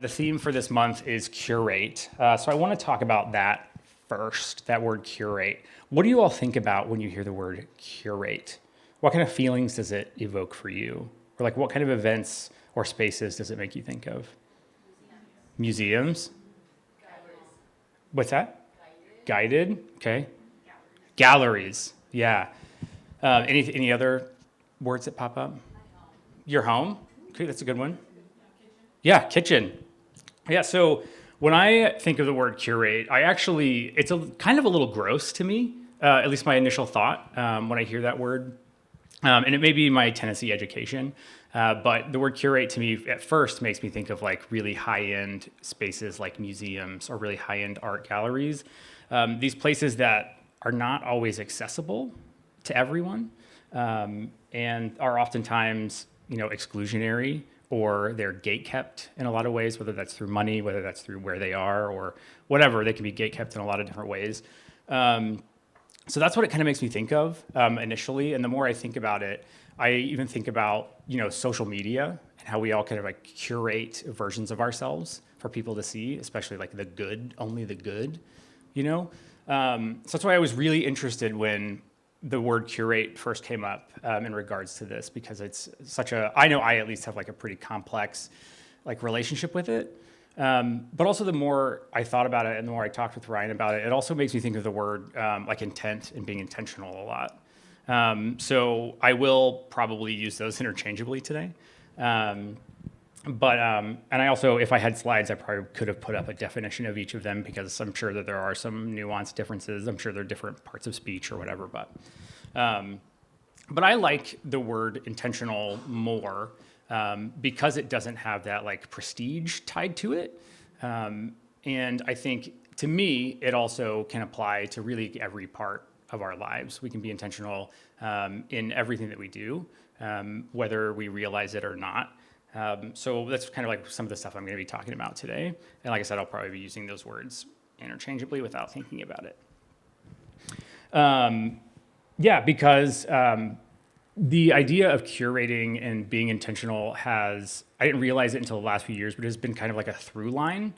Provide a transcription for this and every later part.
The theme for this month is curate. So I want to talk about that first, that word curate. What do you all think about when you hear the word curate? What kind of feelings does it evoke for you? Or like what kind of events or spaces does it make you think of? Museums? What's that? Guided? Okay. Galleries. Yeah. Any other words that pop up? Your home? Okay, that's a good one. Yeah, kitchen. Yeah, so when I think of the word curate, it's kind of a little gross to me, at least my initial thought when I hear that word. And it may be my Tennessee education, but the word curate to me at first makes me think of like really high-end spaces like museums or really high-end art galleries. These places that are not always accessible to everyone and are oftentimes, exclusionary, or they're gate-kept in a lot of ways, whether that's through money, whether that's through where they are, or whatever. They can be gate-kept in a lot of different ways. So that's what it kind of makes me think of initially. And the more I think about it, I even think about, social media and how we all kind of like curate versions of ourselves for people to see, especially like the good, only the good, So that's why I was really interested when the word curate first came up in regards to this, because it's I know I at least have like a pretty complex like relationship with it. But also the more I thought about it and the more I talked with Ryan about it, it also makes me think of the word like intent and being intentional a lot. So I will probably use those interchangeably today. And I also, if I had slides, I probably could have put up a definition of each of them, because I'm sure that there are some nuanced differences. I'm sure there are different parts of speech or whatever, but I like the word intentional more because it doesn't have that like prestige tied to it. And I think to me, it also can apply to really every part of our lives. We can be intentional in everything that we do, whether we realize it or not. So that's kind of like some of the stuff I'm going to be talking about today. And like I said, I'll probably be using those words interchangeably without thinking about it. Because the idea of curating and being intentional I didn't realize it until the last few years, but it has been kind of like a through line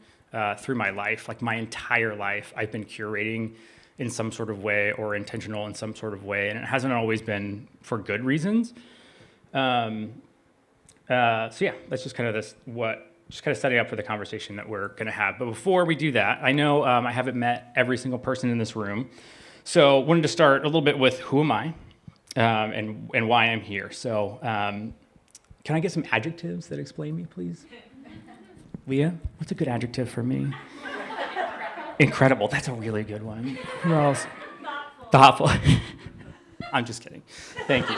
through my life. Like my entire life, I've been curating in some sort of way or intentional in some sort of way. And it hasn't always been for good reasons. That's just kind of setting up for the conversation that we're going to have. But before we do that, I know I haven't met every single person in this room. So I wanted to start a little bit with who am I and why I'm here. So can I get some adjectives that explain me, please? Leah, what's a good adjective for me? Incredible. That's a really good one. Who else? Thoughtful. I'm just kidding. Thank you.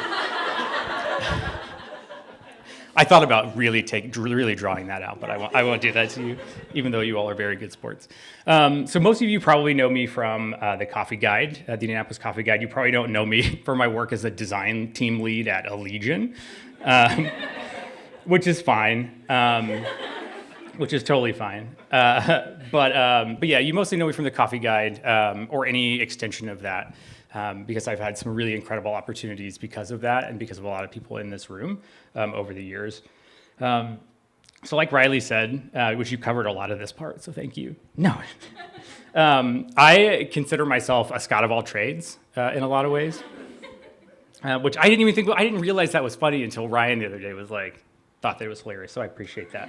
I thought about really drawing that out, but I won't do that to you, even though you all are very good sports. So most of you probably know me from the Coffee Guide, the Indianapolis Coffee Guide. You probably don't know me for my work as a design team lead at Allegiant, which is fine, which is totally fine. But yeah, you mostly know me from the Coffee Guide or any extension of that. Because I've had some really incredible opportunities because of that and because of a lot of people in this room over the years. So like Riley said, which you covered a lot of this part, so thank you. No. I consider myself a Scott of all trades in a lot of ways, which I didn't realize that was funny until Ryan the other day thought that it was hilarious, so I appreciate that.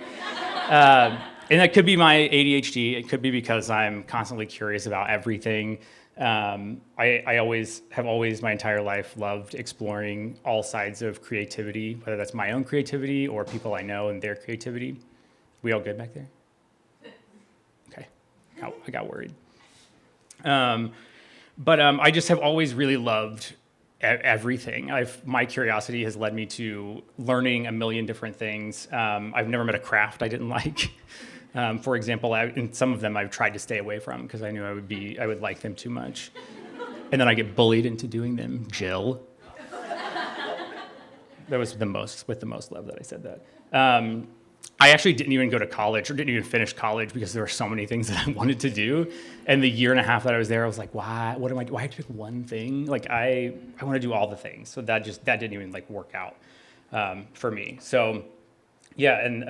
And that could be my ADHD. It could be because I'm constantly curious about everything. I always my entire life loved exploring all sides of creativity, whether that's my own creativity or people I know and their creativity. We all good back there? Okay, I got worried. But I just have always really loved everything. My curiosity has led me to learning a million different things. I've never met a craft I didn't like. For example, in some of them I've tried to stay away from because I knew I would like them too much. And then I get bullied into doing them. Jill. That was with the most love that I said that. I actually didn't even go to college or didn't even finish college because there were so many things that I wanted to do. And the year and a half that I was there, I was like, why? Why do I have to pick one thing? Like I want to do all the things. So that didn't even work out for me. So yeah, and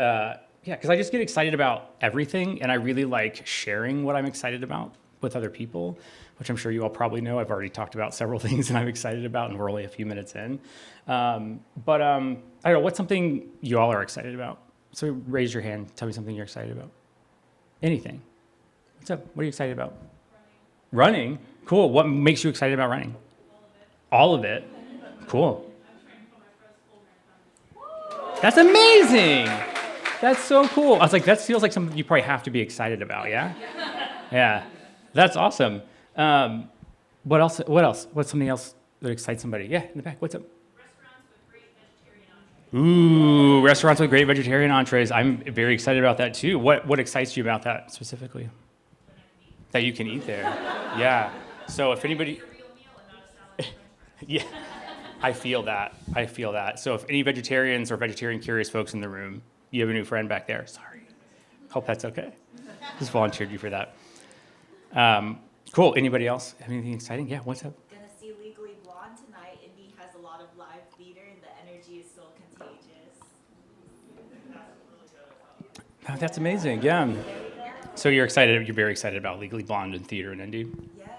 Yeah, because I just get excited about everything, and I really like sharing what I'm excited about with other people, which I'm sure you all probably know. I've already talked about several things that I'm excited about, and we're only a few minutes in. I don't know, what's something you all are excited about? So raise your hand, tell me something you're excited about. Anything. What's up? What are you excited about? Running? Cool. What makes you excited about running? All of it? Cool. That's amazing. That's so cool. I was like, that feels like something you probably have to be excited about, yeah? Yeah. That's awesome. What else? What's something else that excites somebody? Yeah, in the back. What's up? Restaurants with great vegetarian entrees. Ooh, restaurants with great vegetarian entrees. I'm very excited about that too. What excites you about that specifically? That you can eat there. Yeah. So if anybody, It's a real meal and not a salad and french fries. yeah, I feel that. I feel that. So if any vegetarians or vegetarian curious folks in the room, you have a new friend back there. Sorry. Hope that's okay. Just volunteered you for that. Cool. Anybody else have anything exciting? Yeah. What's up? Gonna see Legally Blonde tonight. Indy has a lot of live theater, and the energy is so contagious. Oh, that's amazing. Yeah. So you're excited. You're very excited about Legally Blonde and theater in Indy. Yes.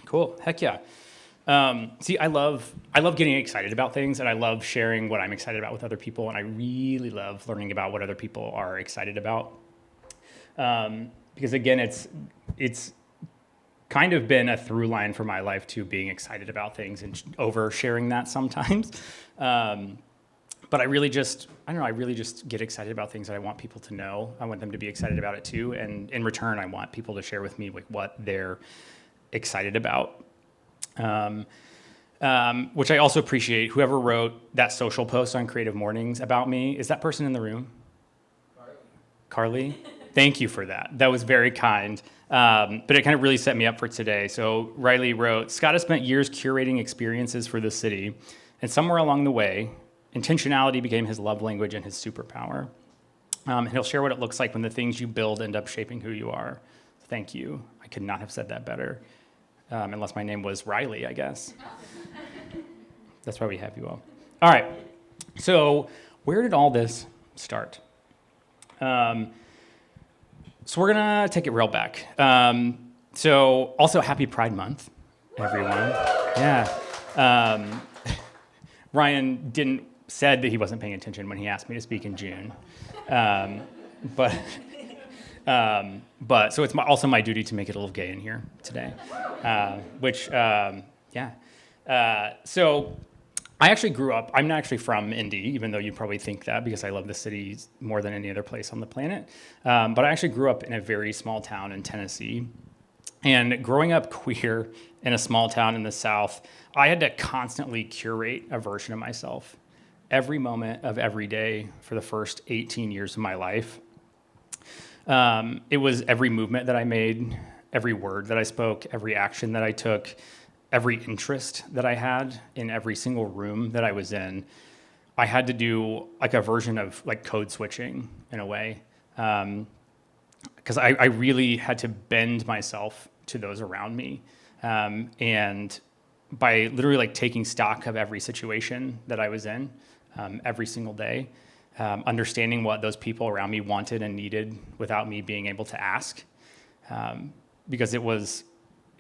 Cool. Heck yeah. See, I love getting excited about things, and I love sharing what I'm excited about with other people, and I really love learning about what other people are excited about. Because again, it's kind of been a through line for my life too, being excited about things and over sharing that sometimes. But I really just get excited about things that I want people to know. I want them to be excited about it too, and in return, I want people to share with me like what they're excited about. Which I also appreciate. Whoever wrote that social post on Creative Mornings about me, is that person in the room? Carly? Thank you for that. That was very kind. But it kind of really set me up for today. So Riley wrote, Scott has spent years curating experiences for the city, and somewhere along the way, intentionality became his love language and his superpower. And he'll share what it looks like when the things you build end up shaping who you are. Thank you. I could not have said that better. Unless my name was Riley, I guess. That's why we have you all. All right. So where did all this start? So we're going to take it real back. So also happy Pride Month, everyone. Yeah. Ryan said that he wasn't paying attention when he asked me to speak in June. But so it's also my duty to make it a little gay in here today, So I actually grew up, I'm not actually from Indy, even though you probably think that because I love the city more than any other place on the planet. But I actually grew up in a very small town in Tennessee. And growing up queer in a small town in the South, I had to constantly curate a version of myself every moment of every day for the first 18 years of my life. It was every movement that I made, every word that I spoke, every action that I took, every interest that I had in every single room that I was in. I had to do like a version of like code switching in a way, because I really had to bend myself to those around me. And by literally like taking stock of every situation that I was in every single day, understanding what those people around me wanted and needed without me being able to ask, because it was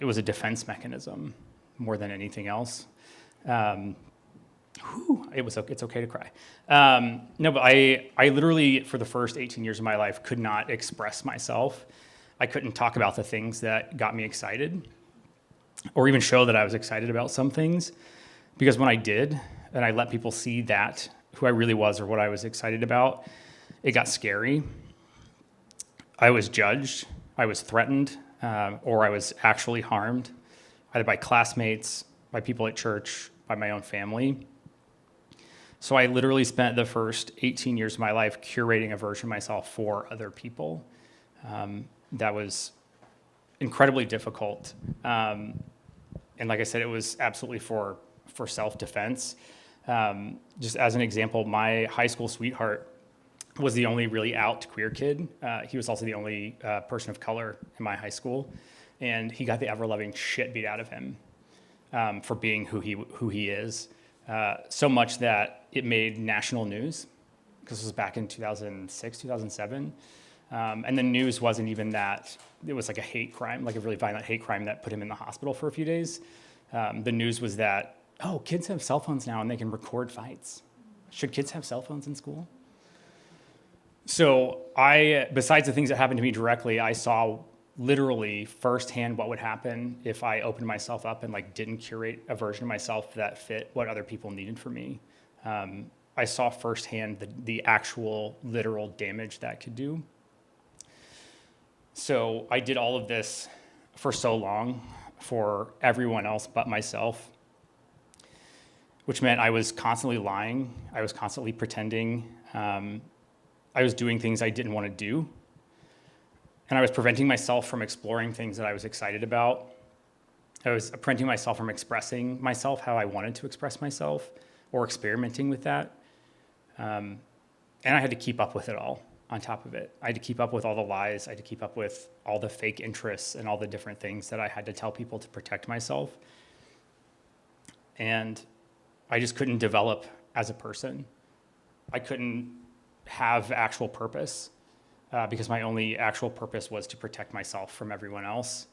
a defense mechanism more than anything else. It's okay to cry. No, but I literally, for the first 18 years of my life, could not express myself. I couldn't talk about the things that got me excited, or even show that I was excited about some things, because when I did, and I let people see that, who I really was or what I was excited about, it got scary. I was judged, I was threatened, or I was actually harmed, either by classmates, by people at church, by my own family. So I literally spent the first 18 years of my life curating a version of myself for other people. That was incredibly difficult. And like I said, it was absolutely for self-defense. Just as an example, my high school sweetheart was the only really out queer kid. He was also the only person of color in my high school. And he got the ever-loving shit beat out of him for being who he is. So much that it made national news because this was back in 2006, 2007. And the news wasn't even that. It was like a hate crime, like a really violent hate crime that put him in the hospital for a few days. The news was that, oh, kids have cell phones now and they can record fights. Should kids have cell phones in school? So besides the things that happened to me directly, I saw literally firsthand what would happen if I opened myself up and like didn't curate a version of myself that fit what other people needed from me. I saw firsthand the actual literal damage that could do. So I did all of this for so long for everyone else but myself, which meant I was constantly lying. I was constantly pretending. I was doing things I didn't want to do. And I was preventing myself from exploring things that I was excited about. I was preventing myself from expressing myself how I wanted to express myself or experimenting with that. And I had to keep up with it all on top of it. I had to keep up with all the lies. I had to keep up with all the fake interests and all the different things that I had to tell people to protect myself. And I just couldn't develop as a person. I couldn't have actual purpose because my only actual purpose was to protect myself from everyone else,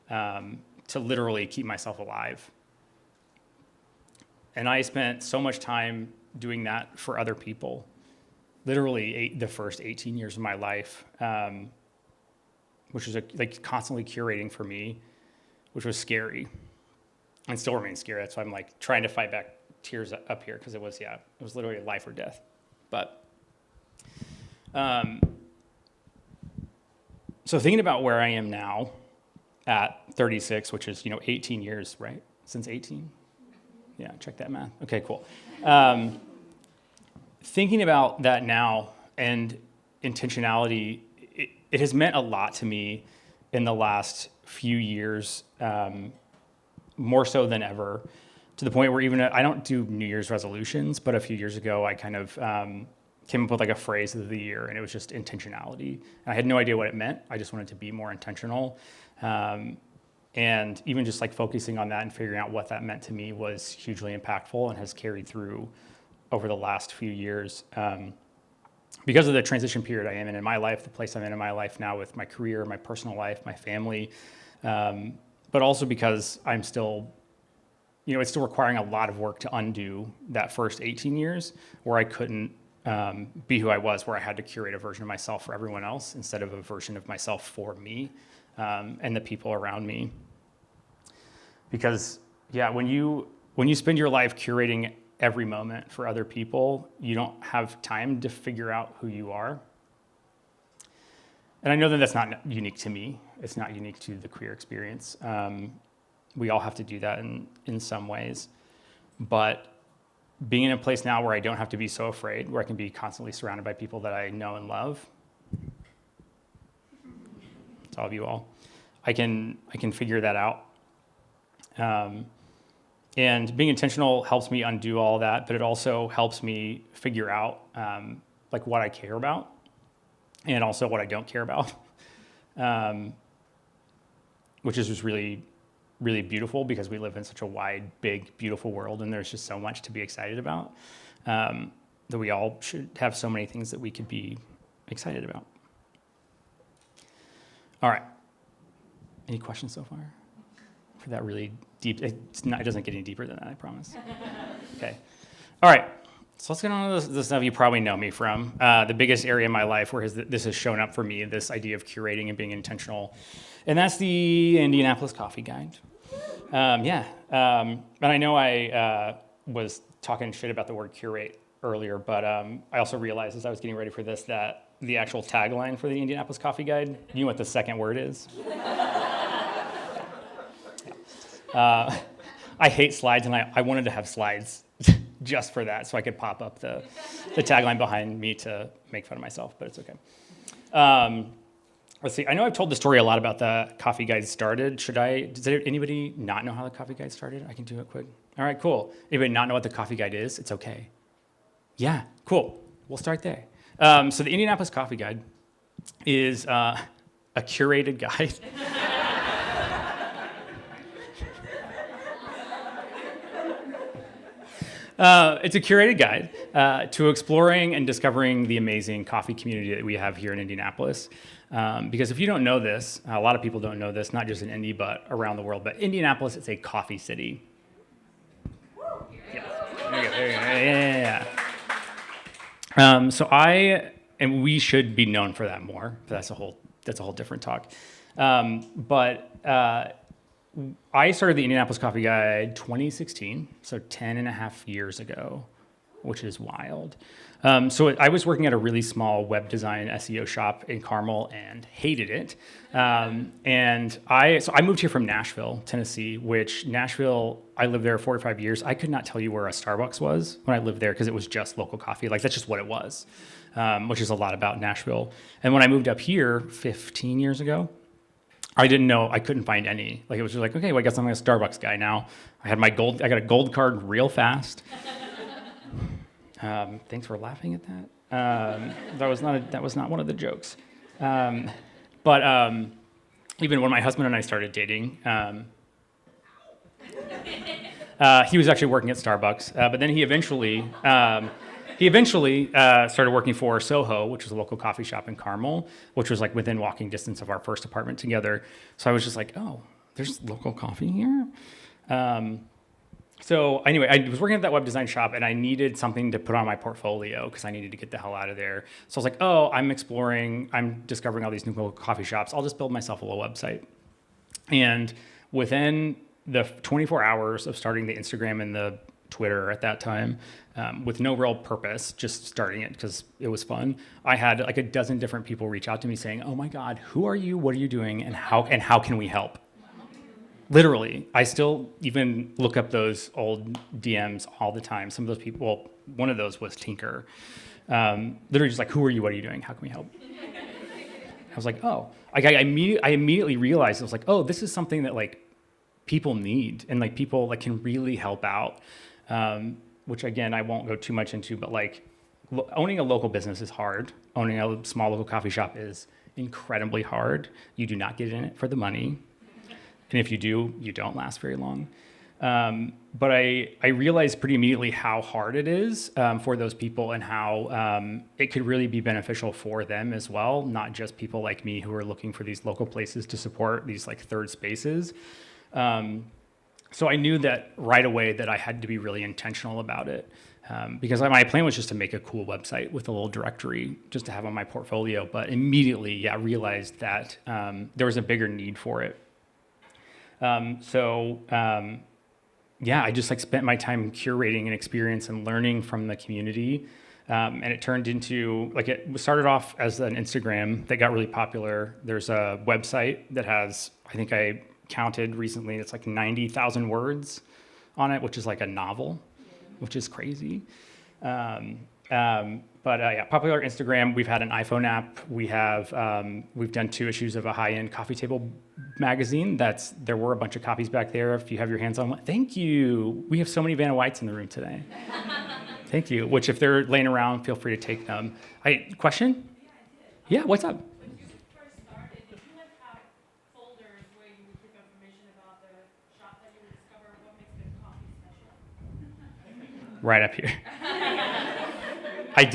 to literally keep myself alive. And I spent so much time doing that for other people, literally the first 18 years of my life, which was like constantly curating for me, which was scary and still remains scary. That's why I'm like trying to fight back tears up here, because it was literally life or death. But so thinking about where I am now at 36, which is 18 years, right? Since 18? Yeah, check that math. Okay, cool. Thinking about that now and intentionality, it has meant a lot to me in the last few years, more so than ever, to the point where even I don't do New Year's resolutions, but a few years ago I kind of came up with like a phrase of the year, and it was just intentionality. And I had no idea what it meant. I just wanted to be more intentional. And even just like focusing on that and figuring out what that meant to me was hugely impactful and has carried through over the last few years. Because of the transition period I am in my life, the place I'm in my life now with my career, my personal life, my family, but also because I'm still, it's still requiring a lot of work to undo that first 18 years where I couldn't be who I was, where I had to curate a version of myself for everyone else instead of a version of myself for me and the people around me. Because, when you spend your life curating every moment for other people, you don't have time to figure out who you are. And I know that that's not unique to me. It's not unique to the queer experience. We all have to do that in some ways. But being in a place now where I don't have to be so afraid, where I can be constantly surrounded by people that I know and love, it's all of you all, I can figure that out. And being intentional helps me undo all that, but it also helps me figure out like what I care about and also what I don't care about, which is just really, really beautiful because we live in such a wide, big, beautiful world, and there's just so much to be excited about that we all should have so many things that we could be excited about. All right. Any questions so far for that really deep? It doesn't get any deeper than that, I promise. Okay. All right. So let's get on to the stuff you probably know me from. The biggest area in my life where this has shown up for me, this idea of curating and being intentional. And that's the Indianapolis Coffee Guide. And I know I was talking shit about the word curate earlier, but I also realized as I was getting ready for this that the actual tagline for the Indianapolis Coffee Guide, you know what the second word is? I hate slides, and I wanted to have slides just for that so I could pop up the tagline behind me to make fun of myself, but it's okay. Let's see. I know I've told the story a lot about the Coffee Guide started. Does anybody not know how the Coffee Guide started? I can do it quick. All right, cool. Anybody not know what the Coffee Guide is? It's okay. Yeah, cool. We'll start there. So the Indianapolis Coffee Guide is a curated guide. It's a curated guide to exploring and discovering the amazing coffee community that we have here in Indianapolis. Because if you don't know this, a lot of people don't know this, not just in Indy, but around the world. But Indianapolis, it's a coffee city. Yes. There you go. Yeah. And we should be known for that more. But that's a whole different talk. I started the Indianapolis Coffee Guide 2016, so 10 and a half years ago, which is wild. I was working at a really small web design SEO shop in Carmel and hated it. I moved here from Nashville, Tennessee, which Nashville, I lived there 45 years. I could not tell you where a Starbucks was when I lived there because it was just local coffee. Like, that's just what it was, which is a lot about Nashville. And when I moved up here 15 years ago, I didn't know, I couldn't find any. Like, it was just like, okay, well, I guess I'm a Starbucks guy now. I got a gold card real fast. Thanks for laughing at that. That was not one of the jokes. Even when my husband and I started dating, he was actually working at Starbucks, but then he eventually started working for Soho, which was a local coffee shop in Carmel, which was like within walking distance of our first apartment together. So I was just like, oh, there's local coffee here. So anyway, I was working at that web design shop and I needed something to put on my portfolio because I needed to get the hell out of there. So I was like, oh, I'm discovering all these new local coffee shops. I'll just build myself a little website. And within the 24 hours of starting the Instagram and the Twitter at that time, with no real purpose, just starting it because it was fun, I had like a dozen different people reach out to me saying, oh my God, who are you? What are you doing? And how can we help? Literally, I still even look up those old DMs all the time. Some of those people, well, one of those was Tinker. Literally just like, who are you? What are you doing? How can we help? I was like, oh. I immediately realized, I was like, oh, this is something that like people need and like people like can really help out. Which again, I won't go too much into, but like owning a local business is hard. Owning a small local coffee shop is incredibly hard. You do not get in it for the money. And if you do, you don't last very long. But I realized pretty immediately how hard it is for those people and how it could really be beneficial for them as well, not just people like me who are looking for these local places to support these like third spaces. So I knew that right away that I had to be really intentional about it because my plan was just to make a cool website with a little directory just to have on my portfolio. But immediately, realized that there was a bigger need for it. I just like spent my time curating an experience and learning from the community. And it turned into, like, it started off as an Instagram that got really popular. There's a website that has, I think I counted recently, it's like 90,000 words on it, which is like a novel, which is crazy. Popular Instagram. We've had an iPhone app. We've done 2 issues of a high-end coffee table magazine. There were a bunch of copies back there. If you have your hands on one, thank you. We have so many Vanna Whites in the room today. Thank you. Which, if they're laying around, feel free to take them. Question? Yeah. What's up? When you first started, did you like have folders where you would keep information about the shop that you would discover? What makes good coffee special? Right up here. I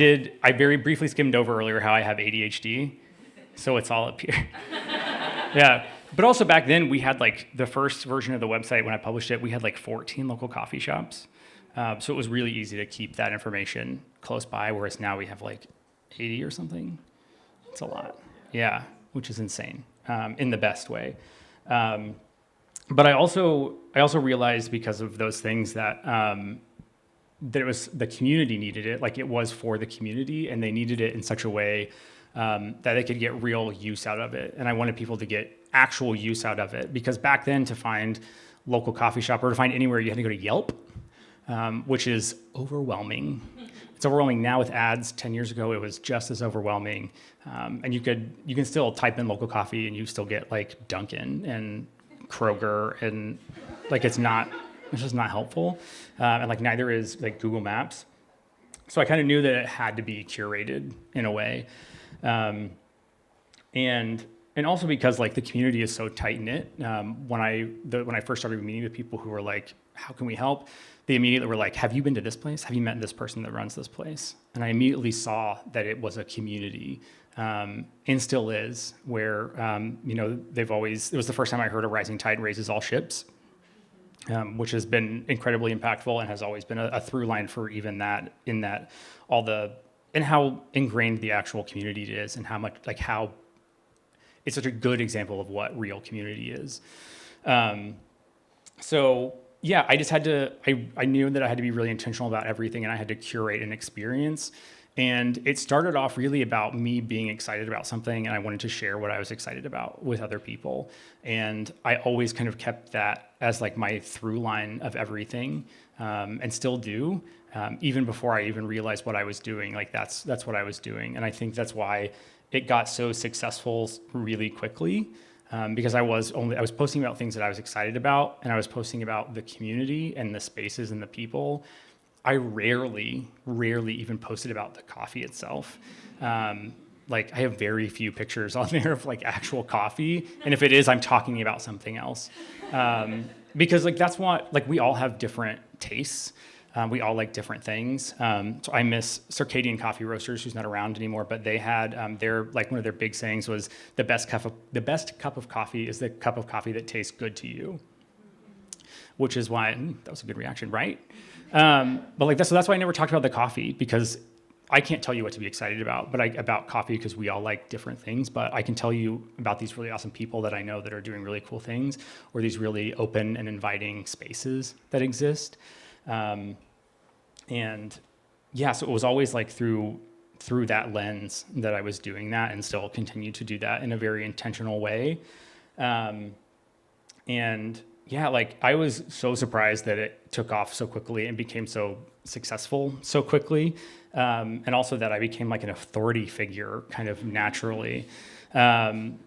very briefly skimmed over earlier how I have ADHD, so it's all up here. Yeah, but also back then we had like the first version of the website when I published it, we had like 14 local coffee shops. So it was really easy to keep that information close by, whereas now we have like 80 or something. It's a lot. Yeah, which is insane in the best way. But I also realized because of those things that it was the community needed it, like it was for the community, and they needed it in such a way that they could get real use out of it. And I wanted people to get actual use out of it because back then to find local coffee shop or to find anywhere, you had to go to Yelp, which is overwhelming. It's overwhelming now with ads. 10 years ago, it was just as overwhelming. And you can still type in local coffee and you still get like Dunkin' and Kroger, and like it's just not helpful. And like neither is like Google Maps. So I kind of knew that it had to be curated in a way. And also because like the community is so tight knit. When I first started meeting with people who were like how can we help? They immediately were like, have you been to this place? Have you met this person that runs this place? And I immediately saw that it was a community, and still is, where, it was the first time I heard a rising tide raises all ships, which has been incredibly impactful and has always been a through line for even that, and how ingrained the actual community is, and how it's such a good example of what real community is. I just had to, I knew that I had to be really intentional about everything, and I had to curate an experience. And it started off really about me being excited about something, and I wanted to share what I was excited about with other people. And I always kind of kept that as like my through line of everything, and still do, even before I even realized what I was doing. Like that's what I was doing. And I think that's why it got so successful really quickly. Because I was posting about things that I was excited about, and I was posting about the community and the spaces and the people. I rarely even posted about the coffee itself. I have very few pictures on there of like actual coffee, and if it is, I'm talking about something else. Because that's what, we all have different tastes. We all like different things. So I miss Circadian Coffee Roasters, who's not around anymore, but they had one of their big sayings was the best cup of coffee is the cup of coffee that tastes good to you. Which is why that was a good reaction, right? So that's why I never talked about the coffee, because I can't tell you what to be excited about, about coffee, because we all like different things. But I can tell you about these really awesome people that I know that are doing really cool things, or these really open and inviting spaces that exist. So it was always through that lens that I was doing that, and still continue to do that in a very intentional way. I was so surprised that it took off so quickly and became so successful so quickly. And also that I became an authority figure kind of naturally. And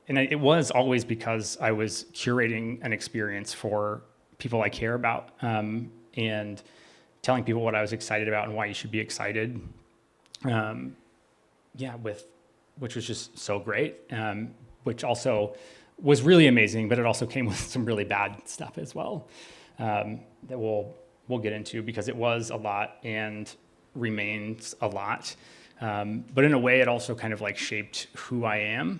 it was always because I was curating an experience for people I care about, and telling people what I was excited about and why you should be excited. Which was just so great, which also was really amazing, but it also came with some really bad stuff as well, that we'll get into, because it was a lot and remains a lot. But in a way, it also kind of shaped who I am,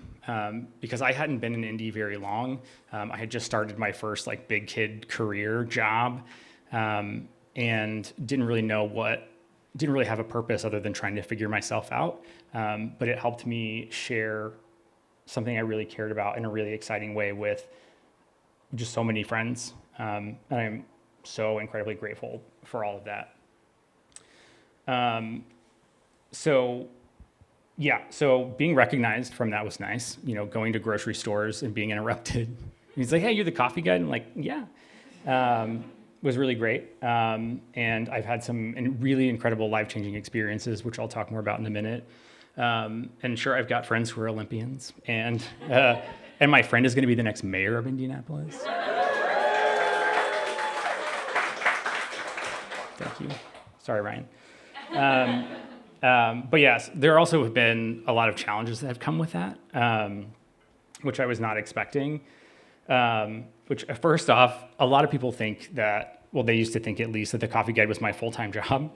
because I hadn't been in indie very long. I had just started my first big kid career job, and didn't really have a purpose other than trying to figure myself out. But it helped me share something I really cared about in a really exciting way with just so many friends. And I'm so incredibly grateful for all of that. So being recognized from that was nice, going to grocery stores and being interrupted. He's like, hey, you're the coffee guy? And I'm like, yeah. Was really great. And I've had some really incredible life-changing experiences, which I'll talk more about in a minute. And sure, I've got friends who are Olympians, and my friend is going to be the next mayor of Indianapolis. Thank you. Sorry, Ryan. But yes, there also have been a lot of challenges that have come with that, which I was not expecting. Which first off, a lot of people think that, they used to think at least that the coffee guide was my full-time job,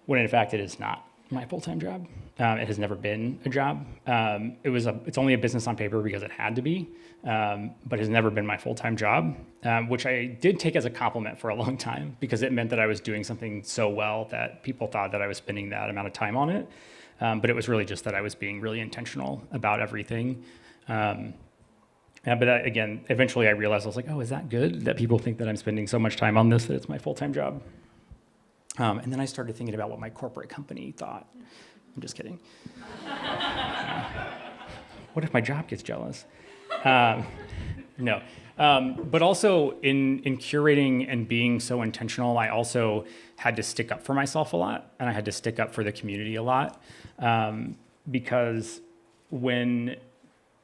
when in fact it is not my full-time job. It has never been a job. It's only a business on paper because it had to be, but has never been my full-time job, which I did take as a compliment for a long time, because it meant that I was doing something so well that people thought that I was spending that amount of time on it. But it was really just that I was being really intentional about everything. But again, eventually I realized, I was like, oh, is that good that people think that I'm spending so much time on this, that it's my full-time job? And then I started thinking about what my corporate company thought. I'm just kidding. What if my job gets jealous? No. But also in curating and being so intentional, I also had to stick up for myself a lot, and I had to stick up for the community a lot, because when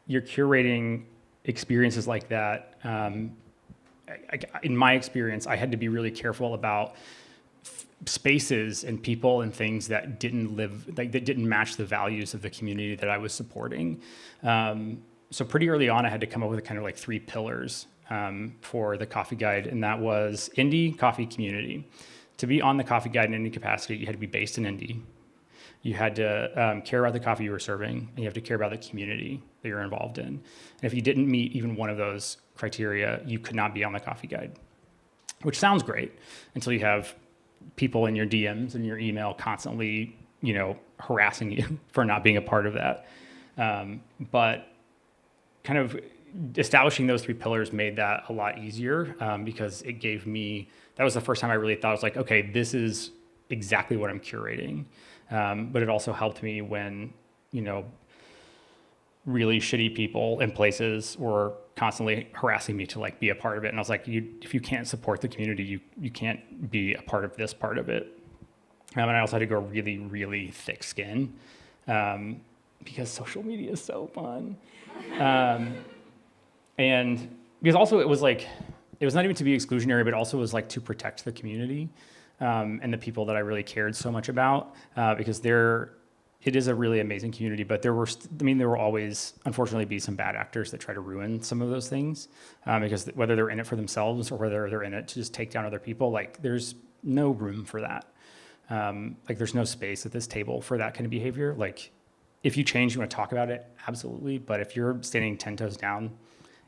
you're curating experiences like that, in my experience, I had to be really careful about spaces and people and things that didn't match the values of the community that I was supporting. So pretty early on, I had to come up with kind of 3 pillars for the coffee guide, and that was Indy Coffee Community. To be on the coffee guide in any capacity, you had to be based in Indy. You had to care about the coffee you were serving, and you have to care about the community that you're involved in. And if you didn't meet even one of those criteria, you could not be on the coffee guide, which sounds great until you have people in your DMs and your email constantly, harassing you for not being a part of that. But kind of establishing those 3 pillars made that a lot easier because it gave me, that was the first time I really thought, I was like, okay, this is exactly what I'm curating. But it also helped me when, really shitty people in places were constantly harassing me to be a part of it. And I was like, if you can't support the community, you can't be a part of this part of it. And I also had to go really, really thick skin because social media is so fun. And because also it was not even to be exclusionary, but also was to protect the community and the people that I really cared so much about because it is a really amazing community, but there will always, unfortunately, be some bad actors that try to ruin some of those things because whether they're in it for themselves or whether they're in it to just take down other people, there's no room for that. There's no space at this table for that kind of behavior. If you change, you want to talk about it, absolutely. But if you're standing 10 toes down,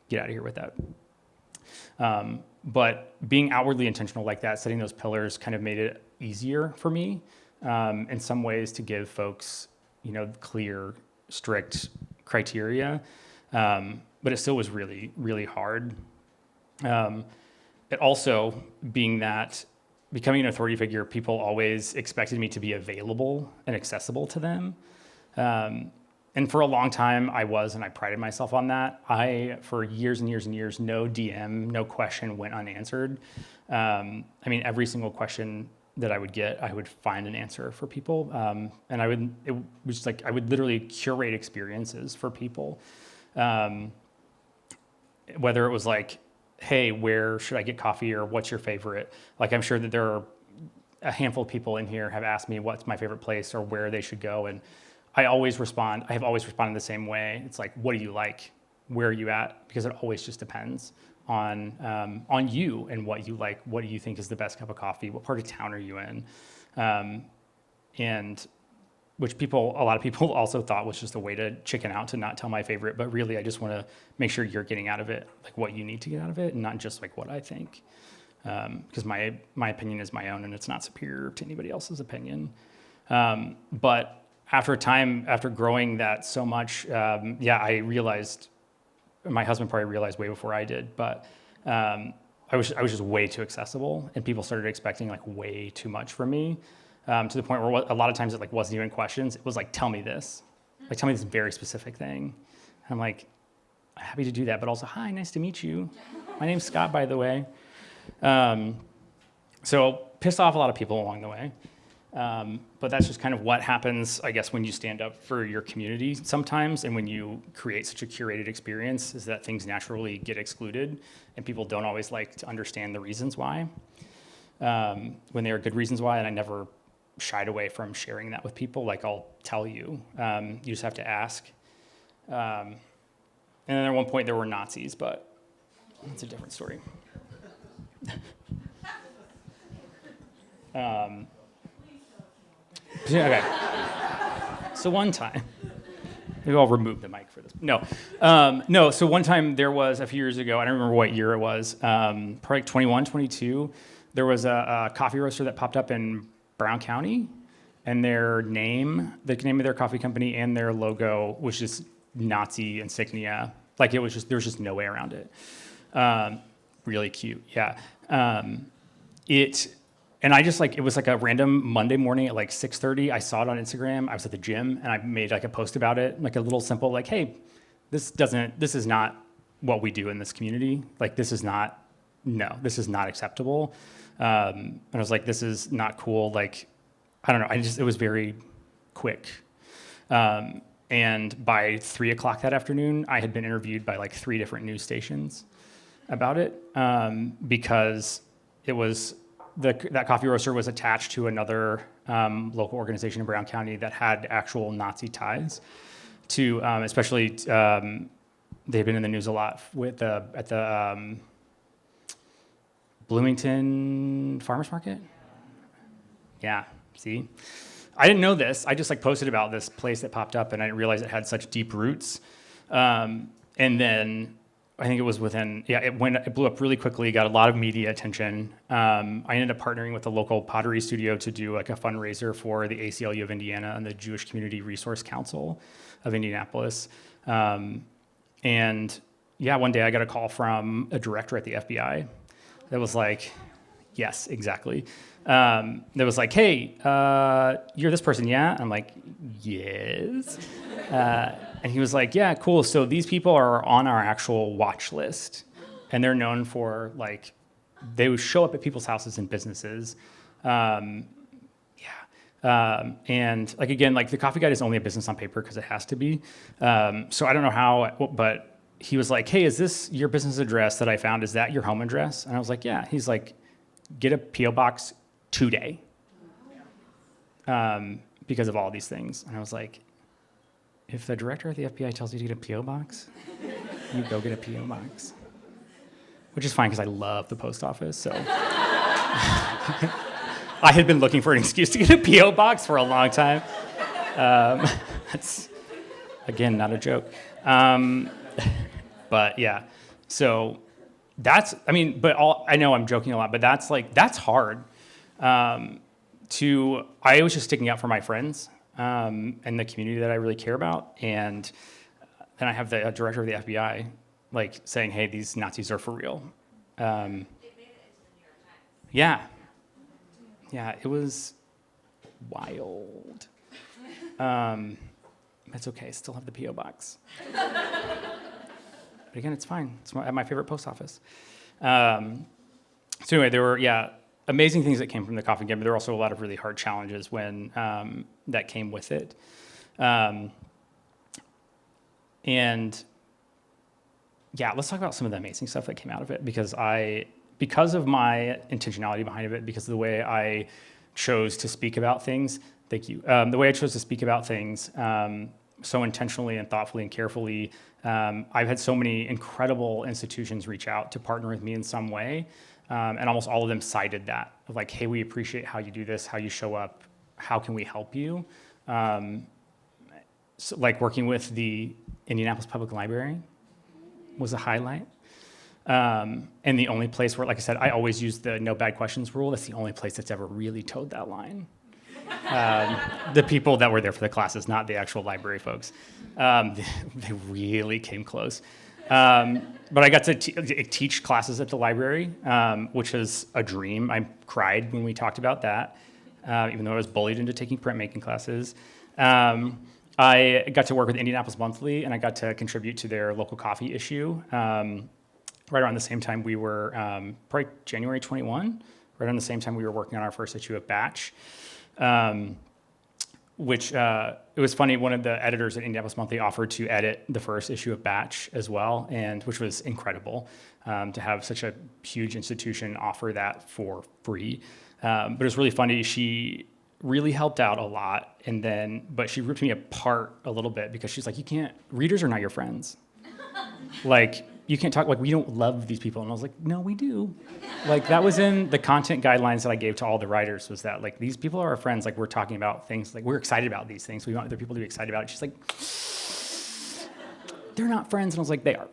get out of here with that. But being outwardly intentional like that, setting those pillars kind of made it easier for me in some ways to give folks, clear, strict criteria. But it still was really, really hard. It also, becoming an authority figure, people always expected me to be available and accessible to them. And for a long time, I was, and I prided myself on that. For years and years and years, no DM, no question went unanswered. Every single question that I would get, I would find an answer for people. And I would literally curate experiences for people. Whether it was hey, where should I get coffee or what's your favorite? I'm sure that there are a handful of people in here have asked me what's my favorite place or where they should go. And I have always responded the same way. It's what do you like? Where are you at? Because it always just depends on you and what you like. What do you think is the best cup of coffee? What part of town are you in? And which a lot of people also thought was just a way to chicken out to not tell my favorite. But really, I just want to make sure you're getting out of it what you need to get out of it, and not just what I think. Because my opinion is my own, and it's not superior to anybody else's opinion. But after a time, after growing that so much, I realized, my husband probably realized way before I did, but I was just way too accessible, and people started expecting way too much from me, to the point where a lot of times it wasn't even questions. It was tell me this, tell me this very specific thing. And I'm happy to do that, but also, hi, nice to meet you. My name's Scott, by the way. So pissed off a lot of people along the way. But that's just kind of what happens, I guess, when you stand up for your community sometimes, and when you create such a curated experience, is that things naturally get excluded, and people don't always like to understand the reasons why, when there are good reasons why, and I never shied away from sharing that with people. I'll tell you, you just have to ask. And then at one point there were Nazis, but that's a different story. Okay. So one time, maybe I'll remove the mic for this. No. So one time there was, a few years ago, I don't remember what year it was, probably 21, 22, there was a coffee roaster that popped up in Brown County, and the name of their coffee company and their logo was just Nazi insignia. It was just, there was just no way around it. Really cute, yeah. And I just it was a random Monday morning at 6:30. I saw it on Instagram. I was at the gym, and I made a post about it, a little simple, hey, this is not what we do in this community. This is not acceptable. And I was this is not cool. I don't know. It was very quick. And by 3:00 that afternoon, I had been interviewed by 3 different news stations about it, because it was, that coffee roaster was attached to another local organization in Brown County that had actual Nazi ties to, especially, they've been in the news a lot with at the Bloomington Farmers Market? Yeah, see? I didn't know this. I just like posted about this place that popped up and I didn't realize it had such deep roots. And then I think it was it blew up really quickly, got a lot of media attention. I ended up partnering with a local pottery studio to do like a fundraiser for the ACLU of Indiana and the Jewish Community Resource Council of Indianapolis. And yeah, one day I got a call from a director at the FBI that was like, yes, exactly. That was like, hey, you're this person, yeah? I'm like, yes. And he was like, yeah, cool. So these people are on our actual watch list. And they're known for, like, they would show up at people's houses and businesses. And, like, again, like, the Coffee Guide is only a business on paper because it has to be. So I don't know how, but he was like, hey, is this your business address that I found? Is that your home address? And I was like, yeah. He's like, get a P.O. box today. Because of all these things. And I was like, if the director of the FBI tells you to get a P.O. box, you go get a P.O. box. Which is fine because I love the post office, so. I had been looking for an excuse to get a P.O. box for a long time. That's, again, not a joke. But yeah, so that's, I mean, I know I'm joking a lot, but that's hard. I was just sticking out for my friends and the community that I really care about. And then I have the director of the FBI like saying, hey, these Nazis are for real. They made it into the New York Times. Yeah. Yeah, it was wild. That's okay, still have the P.O. box. But again, it's fine. It's at my favorite post office. So anyway, there were, amazing things that came from the Coffee Game, but there were also a lot of really hard challenges when that came with it. And let's talk about some of the amazing stuff that came out of it because of my intentionality behind it, because of the way I chose to speak about things, thank you. The way I chose to speak about things so intentionally and thoughtfully and carefully, I've had so many incredible institutions reach out to partner with me in some way. And almost all of them cited that of like, hey, we appreciate how you do this, how you show up, how can we help you? So like working with the Indianapolis Public Library was a highlight. And the only place where, like I said, I always use the no bad questions rule. That's the only place that's ever really towed that line. The people that were there for the classes, not the actual library folks. They really came close. But I got to teach classes at the library, which is a dream. I cried when we talked about that, even though I was bullied into taking printmaking classes. I got to work with Indianapolis Monthly, and I got to contribute to their local coffee issue. Right around the same time we were, probably January 21, right around the same time we were working on our first issue of Batch. Which it was funny, one of the editors at Indianapolis Monthly offered to edit the first issue of Batch as well, and which was incredible to have such a huge institution offer that for free. But it was really funny. She really helped out a lot, but she ripped me apart a little bit because she's like, readers are not your friends. Like, you can't talk, like, we don't love these people. And I was like, no, we do. Like, that was in the content guidelines that I gave to all the writers, was that, like, these people are our friends. Like, we're talking about things, like, we're excited about these things. We want other people to be excited about it. She's like, they're not friends. And I was like, they are.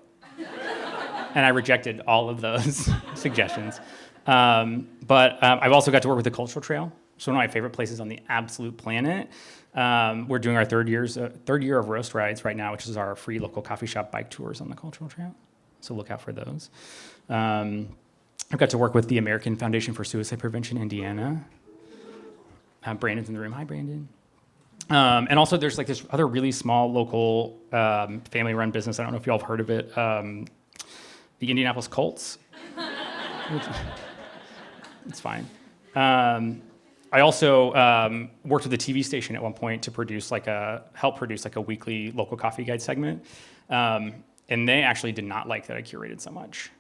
And I rejected all of those suggestions. But I've also got to work with the Cultural Trail. It's one of my favorite places on the absolute planet. We're doing our third year of Roast Rides right now, which is our free local coffee shop bike tours on the Cultural Trail. So look out for those. I've got to work with the American Foundation for Suicide Prevention, Indiana. Brandon's in the room. Hi, Brandon. And also there's like this other really small local family-run business. I don't know if you all have heard of it. The Indianapolis Colts. It's fine. I also worked with a TV station at one point to help produce a weekly local coffee guide segment. And they actually did not like that I curated so much.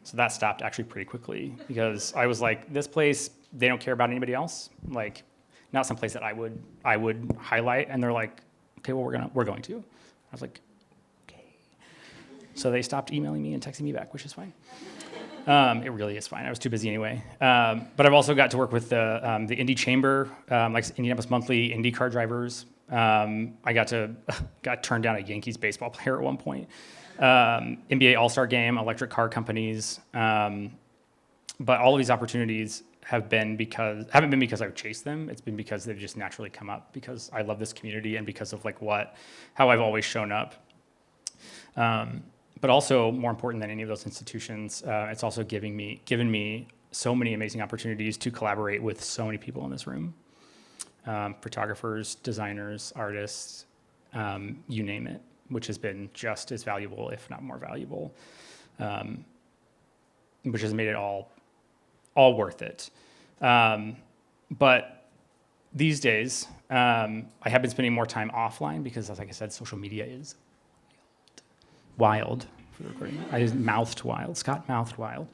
So that stopped actually pretty quickly because I was like, this place, they don't care about anybody else. Like, not some place that I would highlight. And they're like, okay, well, we're going to. I was like, okay. So they stopped emailing me and texting me back, which is fine. It really is fine. I was too busy anyway. But I've also got to work with the Indy Chamber, like Indianapolis Monthly IndyCar drivers. I got turned down a Yankees baseball player at one point. NBA All-Star Game, electric car companies. But all of these opportunities haven't been because I've chased them. It's been because they've just naturally come up because I love this community and because of how I've always shown up. But also more important than any of those institutions, it's also given me so many amazing opportunities to collaborate with so many people in this room. Photographers, designers, artists, you name it, which has been just as valuable, if not more valuable, which has made it all worth it. But these days, I have been spending more time offline because, like I said, social media is wild for the recording. I just mouthed wild. Scott mouthed wild.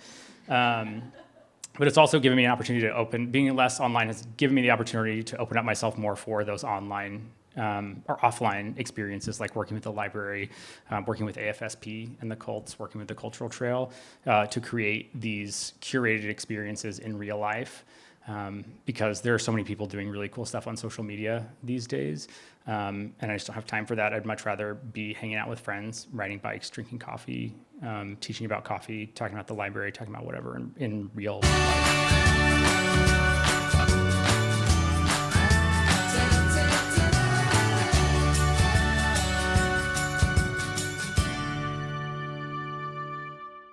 But it's also given me an opportunity to being less online has given me the opportunity to open up myself more for those online or offline experiences, like working with the library, working with AFSP and the cults, working with the Cultural Trail, to create these curated experiences in real life. Because there are so many people doing really cool stuff on social media these days, and I just don't have time for that. I'd much rather be hanging out with friends, riding bikes, drinking coffee, teaching about coffee, talking about the library, talking about whatever in real life.